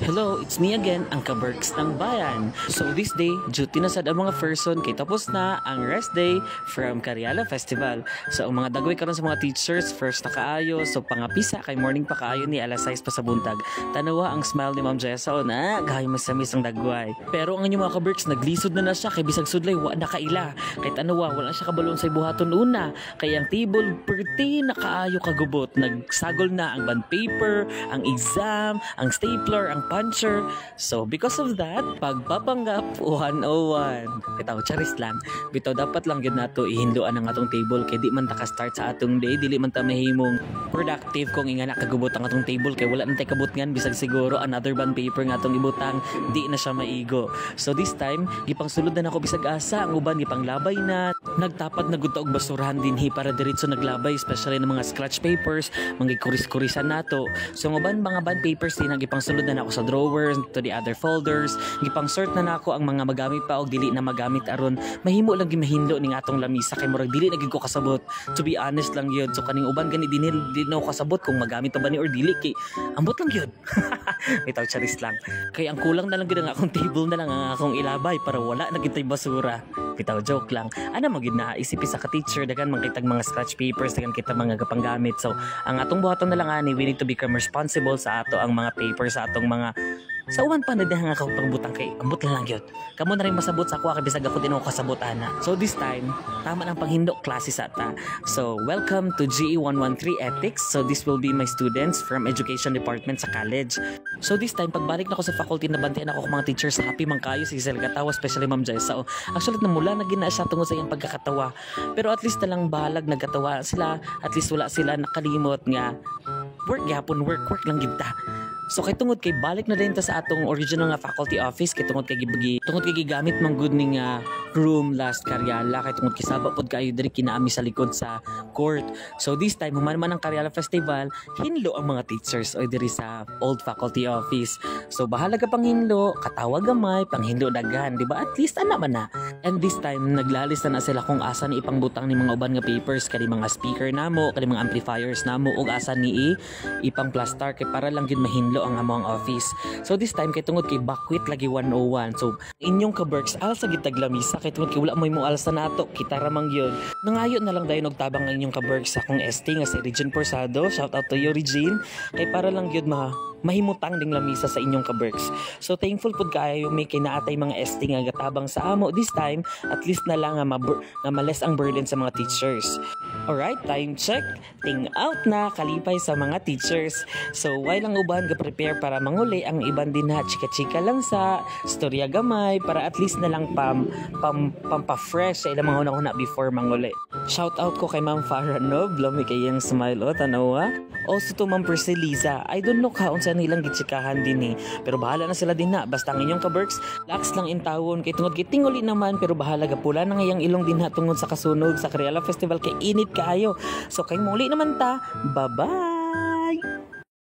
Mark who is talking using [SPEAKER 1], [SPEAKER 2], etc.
[SPEAKER 1] Hello, it's me again, ang Kaberks ng Bayan. So this day, duty na sad ang mga person kay tapos na ang rest day from Cariala Festival. So ang mga dagway karon sa mga teachers, first na kaayo, so pangapisa kay morning pa kaayo ni alas 6 pa sa buntag. Tanawa ang smile ni Ma'am Jessa o na, gahay masamis ang dagway. Pero ang inyong mga Kaberks, naglisod na siya kay bisag sudlay wa na kaila. Kay tanawa, wala siya kabalon sa ibuhaton una. Kay ang table perti na kaayo kagubot. Nagsagol na ang bond paper, ang exam, ang stapler, ang puncher. So because of that, pagpapanggap 101. Bitaw charis lang. Bitaw dapat lang gyud nato ihinduan ang atong table kay di man ta ka-start sa atong day, dili man ta mahimong productive kung ingana kagubot ang atong table kay wala nang kabutngan bisag siguro another bond paper nga atong ibutang di na siya maigo. So this time, gipang sulod na nako bisag asa ang uban gipang labay na nagtapat na gud ta og basurahan dinhi para diretso naglabay especially ng mga scratch papers, mga kuris-kurisan nato. So ang uban mga bond papers din gipang sulod na nako sa drawers to the other folders, gipang sort na nako ang mga magamit pa og dili na magamit aron mahimo lang gimahinlo ning atong lamisa kay murag dili na gid ko kasabot. To be honest lang yun. So kaning uban gani dinhi di na ko kasabot kung magamit pa ba ni or dili kay ambot lang yun. Bitaw charis lang. Kay ang kulang na lang gid ang akong table na lang ang akong ilabay para wala na gid tay basura. Bitaw joke lang. Ana mo gid na isip sa ka-teacher dagan man kitag mga scratch papers dagan kita mga gapanggamit. So ang atong buhaton na lang ani we need to become responsible sa ato ang mga papers sa atong mga sa uwan pa na dihang ako pangbutang kay ambot lang gyud. Kamo na rin masabot sa ako kay bisag ako din ako kasabot ana. So this time, tama nang panghindo klase sa ta. So welcome to GE 113 Ethics. So this will be my students from Education Department sa college. So this time pagbalik na ako sa faculty nabantayan ako mga teachers happy man kayo si Giselle Gatawa especially Ma'am Jessa. So actually namula na gina siya tungod sa iyang pagkakatawa. Pero at least na lang bahalag nagkatawa sila. At least wala sila nakalimot nga work gyapon work lang gid ta. So kay tungod kay balik na din ta sa atong original nga faculty office kay tungod kay gigamit man good ning room last Cariala kay tungod kisaba pod kayo diri kinaami sa likod sa court. So this time human man ang Cariala Festival, hinlo ang mga teachers o diri sa old faculty office. So bahala ka pang hinlo, katawag gamay, pang hinlo daghan, di ba? At least ana man na. And this time naglalista na sila kung asa ni ipangbutang ni mga uban nga papers kani mga speaker namo, kani mga amplifiers namo ug asa ni ipang plastar kay para lang gid mahinlo ang among office. So this time kay tungod kay bakwit lagi 101. So inyong Kaberks al sa gitag lamisa kay tungod kay wala moy mo alsa nato kita ramang gyud. Nangayo na lang dayon og tabang ang inyong Kaberks sa akong ST nga si Regine Porsado. Shout out to you Regine. Kay para lang gyud mahimutang ding lamisa sa inyong Kaberks. So thankful pud kayo may kinaatay mga ST nga gatabang sa amo this time at least na lang nga males ang burden sa mga teachers. Alright, time check. Ting out na kalipay sa mga teachers. So why lang uban ga prepare para manguli ang iban din na chika-chika lang sa storya gamay para at least na lang pampa-fresh sa ilang mga una before manguli. Shout out ko kay Ma'am Farah Nob, lami kayang smile o tanawa. Also to Ma'am Priscilla, I don't know kaon sa nilang gitsikahan din pero bahala na sila din na basta ang inyong Kaberks lax lang in tawon kay tungod gitinguli naman pero bahala gapula na ngayang ilong din na tungod sa kasunog sa Cariala Festival kay init kaayo. So kay muli naman ta, bye bye.